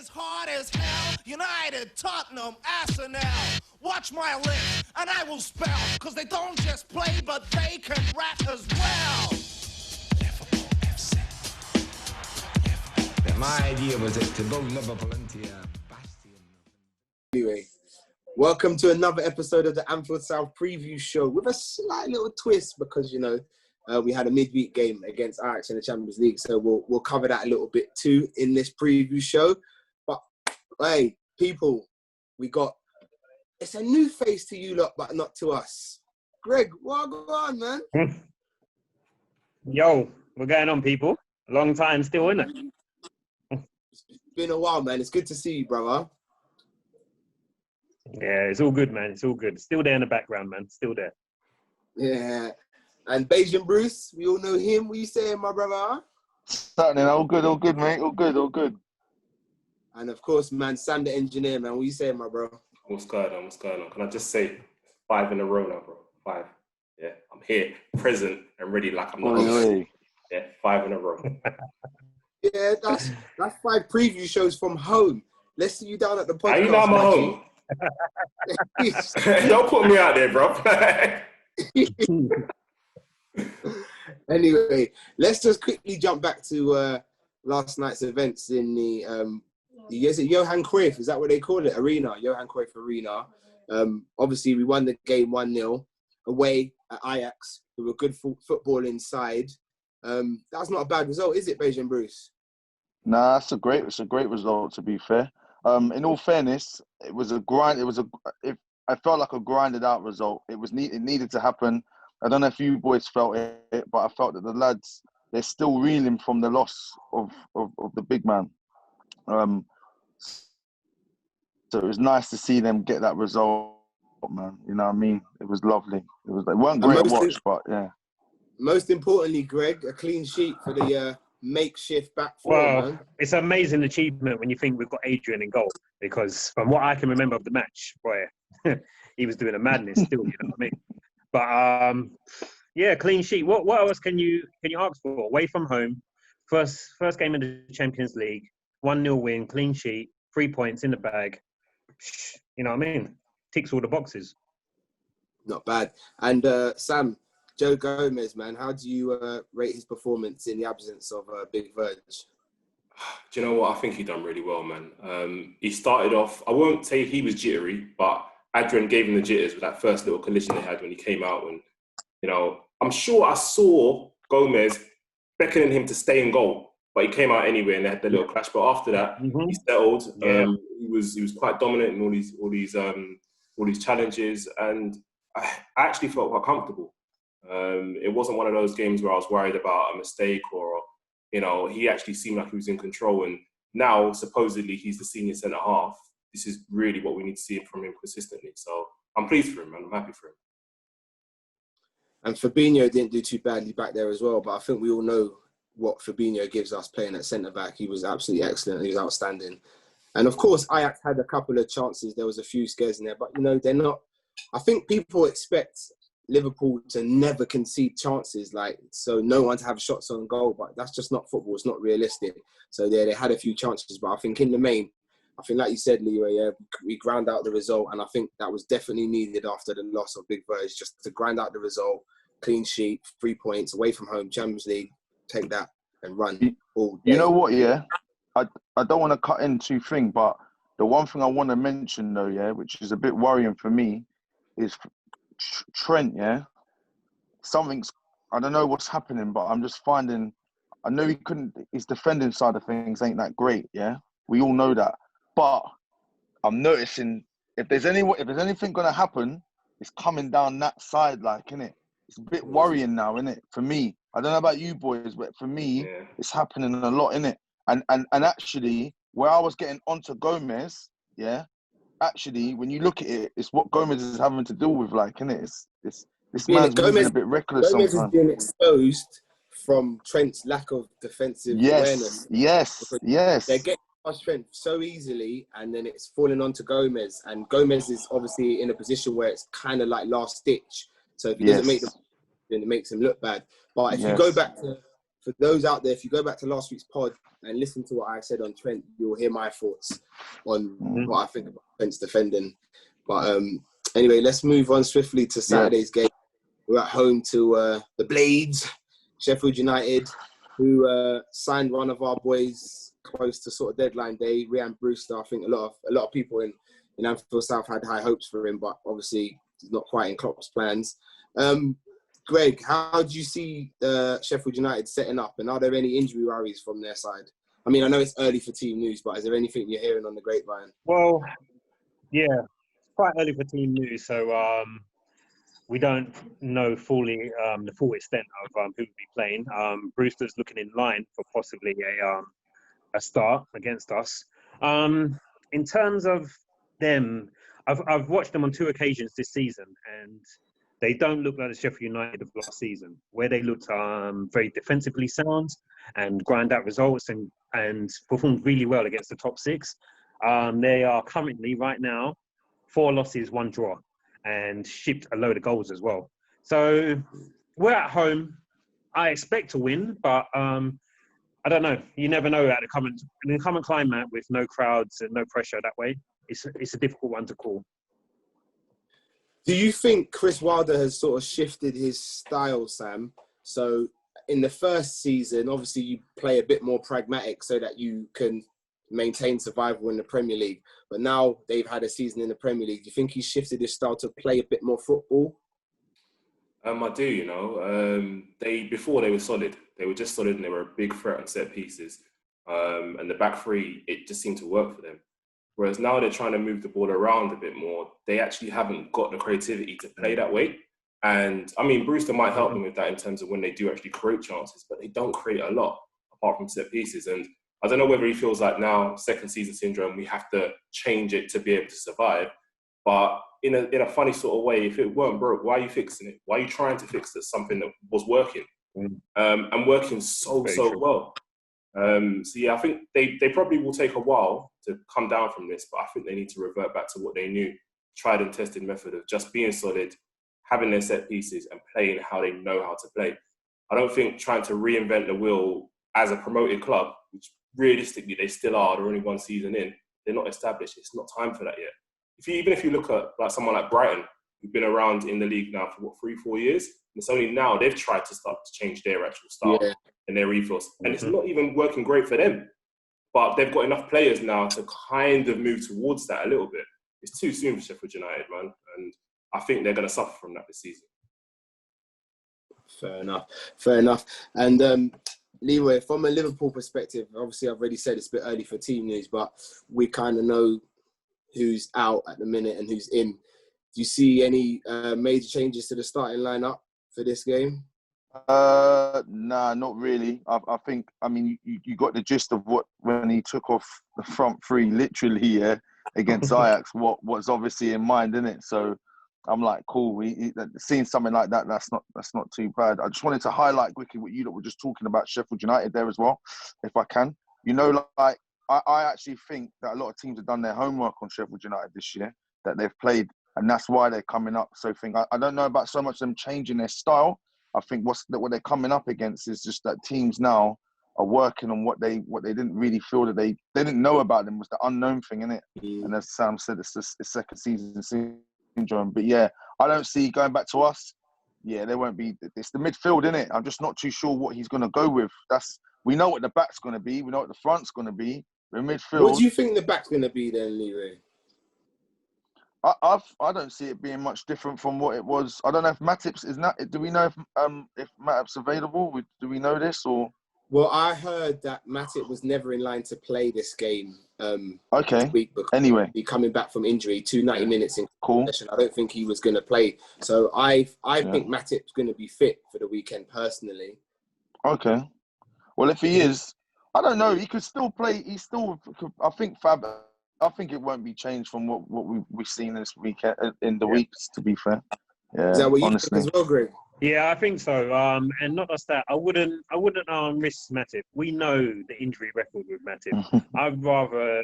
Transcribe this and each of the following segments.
is hard as hell. United, Tottenham, Arsenal. Watch my lips, and I will spell. Cause they don't just play, but they can rap as well. Liverpool FC. My idea was to build Liverpool into a bastion. Anyway, welcome to another episode of the Anfield South preview show with a slight little twist because, we had a midweek game against Ajax in the Champions League. So we'll cover that a little bit too in this preview show. But, hey, people, it's a new face to you lot, but not to us. Greg, what go on, man? Yo, what's going on, people? A long time still, isn't it? It's been a while, man. It's good to see you, brother. Yeah, it's all good, man. It's all good. Still there in the background, man. Still there. Yeah. And Rhian Brewster, we all know him. What you saying, my brother? Something, all good, mate. All good. And of course, man, Sam the engineer, man. What you saying, my bro? What's going on? Can I just say 5 in a row now, bro? 5. Yeah, I'm here, present and ready like I'm not. Yeah, 5 in a row. Yeah, that's 5 preview shows from home. Let's see you down at the podcast. How you know I'm at home? Don't put me out there, bro. Anyway, let's just quickly jump back to last night's events in the is it Johan Cruyff? Is that what they call it? Arena, Johan Cruyff Arena. Obviously, we won the game 1-0 away at Ajax, who were good football inside. That's not a bad result, is it, Rhian Brewster? Nah, it's a great result, to be fair. In all fairness, it was a grind. I felt like a grinded out result. It needed to happen. I don't know if you boys felt it, but I felt that the lads, they're still reeling from the loss of the big man. So it was nice to see them get that result, man. You know what I mean? It was lovely. It weren't great to watch, but yeah. Most importantly, Greg, a clean sheet for the makeshift back four, Well, man. it's an amazing achievement when you think we've got Adrian in goal, because from what I can remember of the match, boy, he was doing a madness still, you know what I mean? But yeah, clean sheet. What else can you ask for? Away from home, first game in the Champions League, 1-0 win, clean sheet, 3 points in the bag. You know what I mean? Ticks all the boxes. Not bad. And Sam, Joe Gomez, man, how do you rate his performance in the absence of Big Verge? Do you know what? I think he done really well, man. He started off, I won't say he was jittery, but Adrian gave him the jitters with that first little collision they had when he came out. And, I'm sure I saw Gomez beckoning him to stay in goal, but he came out anyway and they had the little clash. But after that, he settled. Yeah. He was quite dominant in all these challenges, and I actually felt quite comfortable. It wasn't one of those games where I was worried about a mistake or, he actually seemed like he was in control. And now, supposedly, he's the senior centre half. This is really what we need to see from him consistently. So I'm pleased for him, man. I'm happy for him. And Fabinho didn't do too badly back there as well, but I think we all know what Fabinho gives us playing at centre-back. He was absolutely excellent. He was outstanding. And, of course, Ajax had a couple of chances. There was a few scares in there, but, they're not... I think people expect Liverpool to never concede chances, so no one to have shots on goal, but that's just not football. It's not realistic. So they had a few chances, but I think in the main, like you said, Leo, we ground out the result, and I think that was definitely needed after the loss of Big Verge, just to grind out the result, clean sheet, 3 points, away from home, Champions League, take that and run all day. You know what, yeah? I don't want to cut into thing, but the one thing I want to mention, though, yeah, which is a bit worrying for me, is Trent, yeah? I don't know what's happening, but I'm just finding, I know his defending side of things ain't that great, yeah? We all know that. But I'm noticing if there's anything going to happen, it's coming down that side, innit? It's a bit worrying now, innit? For me, I don't know about you boys, but for me, It's happening a lot, innit? And actually, where I was getting onto Gomez, yeah, actually, when you look at it, it's what Gomez is having to deal with, innit? This man's moving a bit reckless Gomez sometimes. is being exposed from Trent's lack of defensive awareness. Yes. They're getting past Trent so easily, and then it's falling onto Gomez. And Gomez is obviously in a position where it's kind of like last stitch. So if he doesn't make then it makes him look bad. But if you go back to for those out there, if you go back to last week's pod and listen to what I said on Trent, you'll hear my thoughts on what I think about Trent's defending. But anyway, let's move on swiftly to Saturday's game. We're at home to the Blades, Sheffield United, who signed one of our boys close to sort of deadline day, Rhian Brewster. I think a lot of people in Anfield South had high hopes for him, but obviously he's not quite in Klopp's plans. Greg, how do you see Sheffield United setting up, and are there any injury worries from their side? I mean, I know it's early for team news, but is there anything you're hearing on the grapevine? Well, yeah, it's quite early for team news, so we don't know fully the full extent of who will be playing. Brewster's looking in line for possibly a start against us. In terms of them, I've watched them on 2 occasions this season, and they don't look like the Sheffield United of last season, where they looked very defensively sound and grind out results and performed really well against the top 6. They are currently, right now, 4 losses, 1 draw, and shipped a load of goals as well. So we're at home. I expect to win, but I don't know. You never know in the current climate with no crowds and no pressure that way. It's a difficult one to call. Do you think Chris Wilder has sort of shifted his style, Sam? So in the first season, obviously you play a bit more pragmatic so that you can maintain survival in the Premier League. But now they've had a season in the Premier League. Do you think he's shifted his style to play a bit more football? I do, before they were solid. They were just solid and they were a big threat on set pieces. And the back three, it just seemed to work for them. Whereas now they're trying to move the ball around a bit more. They actually haven't got the creativity to play that way. And I mean, Brewster might help them with that in terms of when they do actually create chances, but they don't create a lot apart from set pieces. And I don't know whether he feels like now, second season syndrome, we have to change it to be able to survive. But in a funny sort of way, if it weren't broke, why are you fixing it? Why are you trying to fix something that was working and working so well? So yeah, I think they probably will take a while to come down from this, but I think they need to revert back to what they knew, tried and tested method of just being solid, having their set pieces and playing how they know how to play. I don't think trying to reinvent the wheel as a promoted club, which realistically they still are, they're only 1 season in, they're not established. It's not time for that yet. Even if you look at like someone like Brighton, who've been around in the league now for 3-4 years, and it's only now they've tried to start to change their actual style and their ethos. And it's not even working great for them. But they've got enough players now to kind of move towards that a little bit. It's too soon for Sheffield United, man. And I think they're going to suffer from that this season. Fair enough. And Leroy, from a Liverpool perspective, obviously I've already said it's a bit early for team news, but we kind of know who's out at the minute and who's in. Do you see any major changes to the starting lineup for this game? Nah, not really. I think, I mean, you got the gist of what, when he took off the front three, literally, against Ajax, what's obviously in mind, isn't it? So I'm like, cool. Seeing something like that, that's not too bad. I just wanted to highlight quickly what you lot were just talking about Sheffield United there as well, if I can. You know, like, I actually think that a lot of teams have done their homework on Sheffield United this year, that they've played, and that's why they're coming up. So I don't know about so much them changing their style. I think what they're coming up against is just that teams now are working on what they didn't really feel that they didn't know about them, was the unknown thing, innit? And as Sam said, it's the second season syndrome. But yeah, I don't see going back to us. Yeah, they won't be. It's the midfield, innit? I'm just not too sure what he's going to go with. We know what the back's going to be. We know what the front's going to be. The midfield. What do you think the back's going to be then, Leroy? I don't see it being much different from what it was. I don't know if Matip's is not. Do we know if Matip's available? Do we know this or? Well, I heard that Matip was never in line to play this game. Okay. This week because anyway, he coming back from injury, 90 minutes in session. I don't think he was going to play. So I think Matip's going to be fit for the weekend. Personally. Okay. Well, if he is, I don't know. He could still play. I think it won't be changed from what we've seen this weekend in the weeks. To be fair, yeah. Is that what you honestly think as well, Greg? Yeah, I think so. And not just that, I wouldn't risk Matip. We know the injury record with Matip. I'd rather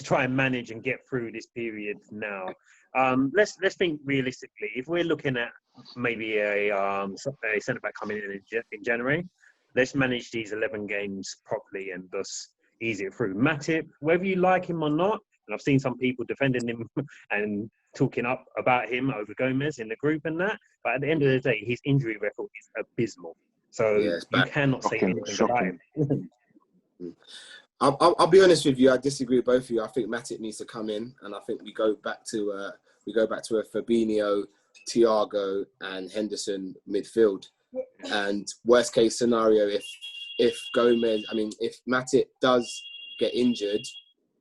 try and manage and get through this period now. Let's think realistically. If we're looking at maybe a centre back coming in January, let's manage these 11 games properly and just ease it through. Matip, whether you like him or not, and I've seen some people defending him and talking up about him over Gomez in the group and that, but at the end of the day, his injury record is abysmal. So you cannot say anything about him. I'll be honest with you. I disagree with both of you. I think Matip needs to come in, and I think we go back to a Fabinho, Thiago, and Henderson midfield. And worst case scenario, if Matip does get injured,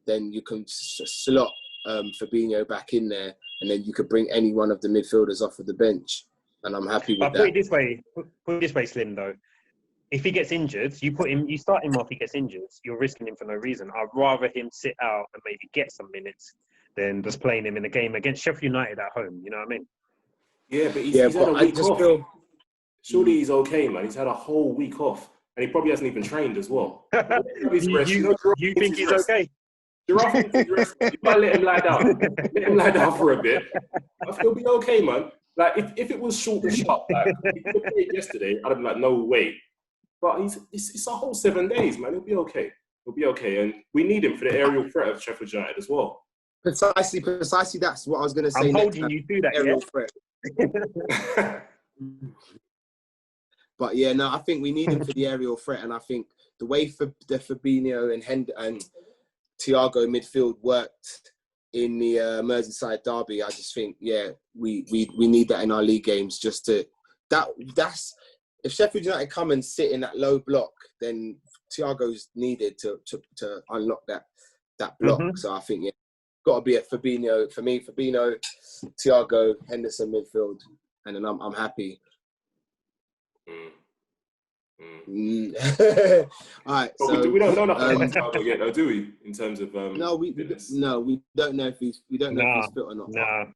then you can slot Fabinho back in there, and then you could bring any one of the midfielders off of the bench, and I'm happy with that. Put it this way, Slim, though. If he gets injured, you start him off, he gets injured, you're risking him for no reason. I'd rather him sit out and maybe get some minutes than just playing him in a game against Sheffield United at home, you know what I mean? Yeah, but he's had a week off. Surely he's okay, man. He's had a whole week off, and he probably hasn't even trained as well. You think he's okay? Giraffe, you gotta let him lie down. Let him lie down for a bit. I think he'll be okay, man. Like, if it was short and sharp, like he could have played yesterday, I'd have been like, no way. But it's a whole 7 days, man. He'll be okay. He'll be okay. And we need him for the aerial threat of Sheffield United as well. Precisely. That's what I was going to say. I'm holding you to that, aerial threat. But yeah, no, I think we need him for the aerial threat. And I think the way for the Fabinho and Thiago midfield worked in the Merseyside derby, I just think, yeah, we need that in our league games just to... That's... If Sheffield United come and sit in that low block, then Thiago's needed to unlock that block. Mm-hmm. So I think got to be a Fabinho for me. Fabinho, Thiago, Henderson midfield, and then I'm happy. All right. So we don't know nothing about Thiago yet, though, do we? In terms of we don't know if he's fit or not. No.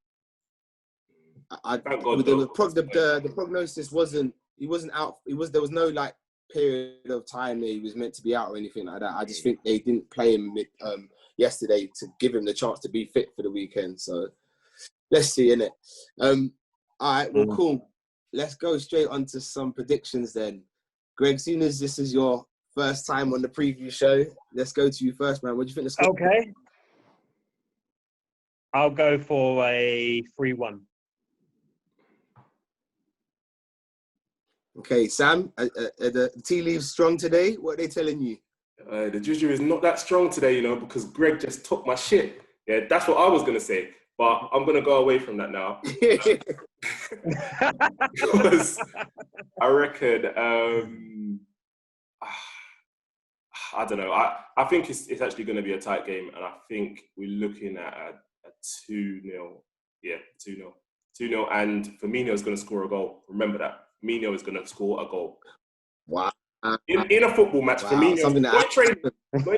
Thank God, the prognosis wasn't. He wasn't out. There was no like period of time that he was meant to be out or anything like that. I just think they didn't play him yesterday to give him the chance to be fit for the weekend. So let's see, innit? All right, well, cool. Let's go straight on to some predictions then. Greg, seeing as this is your first time on the preview show, let's go to you first, man. What do you think the score? Okay. I'll go for a 3-1. Okay, Sam, are the tea leaves strong today? What are they telling you? The juju is not that strong today, because Greg just took my shit. Yeah, that's what I was going to say. But I'm going to go away from that now. Because I reckon, I don't know. I think it's actually going to be a tight game. And I think we're looking at a 2-0. Yeah, 2-0. 2-0. And Firmino is going to score a goal. Remember that. Firmino is going to score a goal. Wow. In a football match, Firmino, not training, going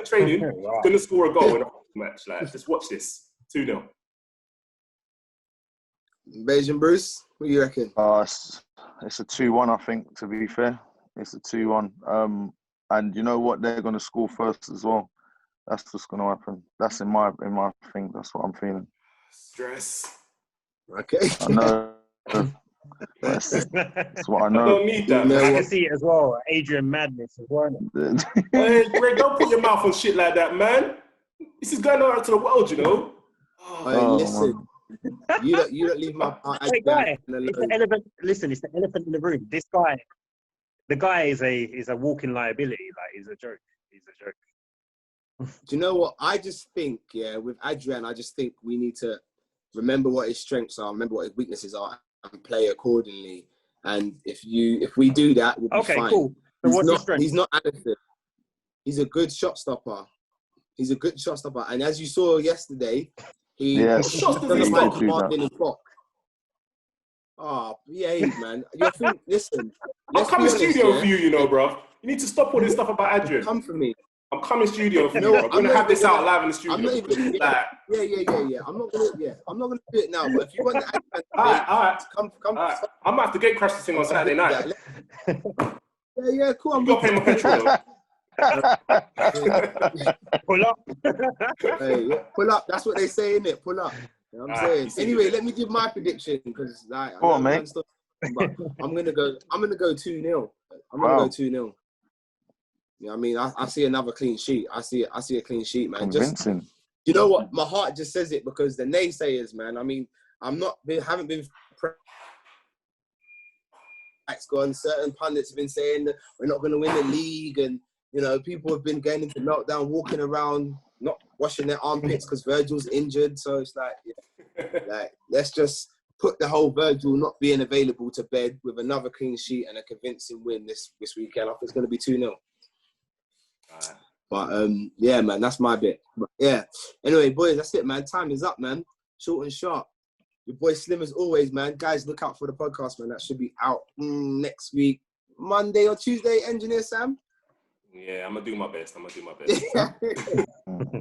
to score a goal in a football match. Like, just watch this. 2-0. Rhian Bruce, what do you reckon? It's a 2-1, I think, to be fair. It's a 2-1. And you know what? They're going to score first as well. That's what's going to happen. That's in my thing. That's what I'm feeling. Stress. Okay. I know. That's what I know. I don't need that. I can see it as well. Adrian Madness as well. Hey, Greg, don't put your mouth on shit like that, man. This is going out to the world, listen. You don't leave my part. Hey, guy, it's the elephant. Listen, it's the elephant in the room. This guy, the guy is a walking liability. Like, he's a joke. Do you know what? I just think, with Adrian, I just think we need to remember what his strengths are, remember what his weaknesses are, and play accordingly. And if we do that, we'll be fine. Okay, cool. So what's his strength? He's not Anderson. He's a good shot stopper. And as you saw yesterday, he doesn't start commanding the clock. Oh, behave, man. Listen. I'll come in studio for you, bro. You need to stop all this stuff about Adrian. Come for me. I'm coming studio for you. We're going to have this out live in the studio. I'm not even, yeah. I'm not going to do it now. But if you want to all right. Come. Right. I'm going to have to gate crash this thing on Saturday night. Yeah, cool. I'm going to pay my petrol, though. Pull up. Pull up. That's what they say, innit? Pull up. You know what I'm saying? Anyway, let me give my prediction because I'm gonna go 2-0. I'm gonna go 2-0. You know what I mean? I see another clean sheet. I see a clean sheet, man. Convincing. Just, you know what? My heart just says it because the naysayers, man. I mean, haven't been gone. Certain pundits have been saying that we're not going to win the league, and you know, people have been going into meltdown, walking around, not washing their armpits because Virgil's injured. So it's like let's just put the whole Virgil not being available to bed with another clean sheet and a convincing win this weekend. I think it's going to be 2-0. But yeah, man, that's my bit. But yeah. Anyway, boys, that's it, man. Time is up, man. Short and sharp. Your boy Slim as always, man. Guys, look out for the podcast, man. That should be out next week, Monday or Tuesday. Engineer Sam. Yeah, I'm gonna do my best.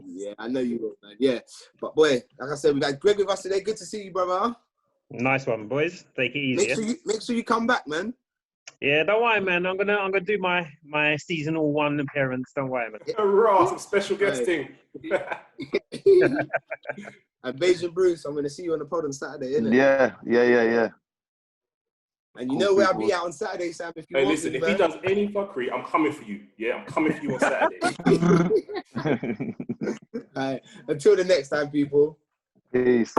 Yeah, I know you will, man. Yeah, but boy, like I said, we got Greg with us today. Good to see you, brother. Nice one, boys. Take it easy. Make sure you come back, man. Yeah, don't worry, man. I'm gonna do my seasonal 1 appearance. Don't worry, man. Hurrah, some special guesting. And Rhian Brewster, I'm going to see you on the pod on Saturday, innit? Yeah. And you know where I'll be out on Saturday, Sam, if you want listen, me, if man. he does any fuckery, I'm coming for you. Yeah, I'm coming for you on Saturday. All right. Until the next time, people. Peace.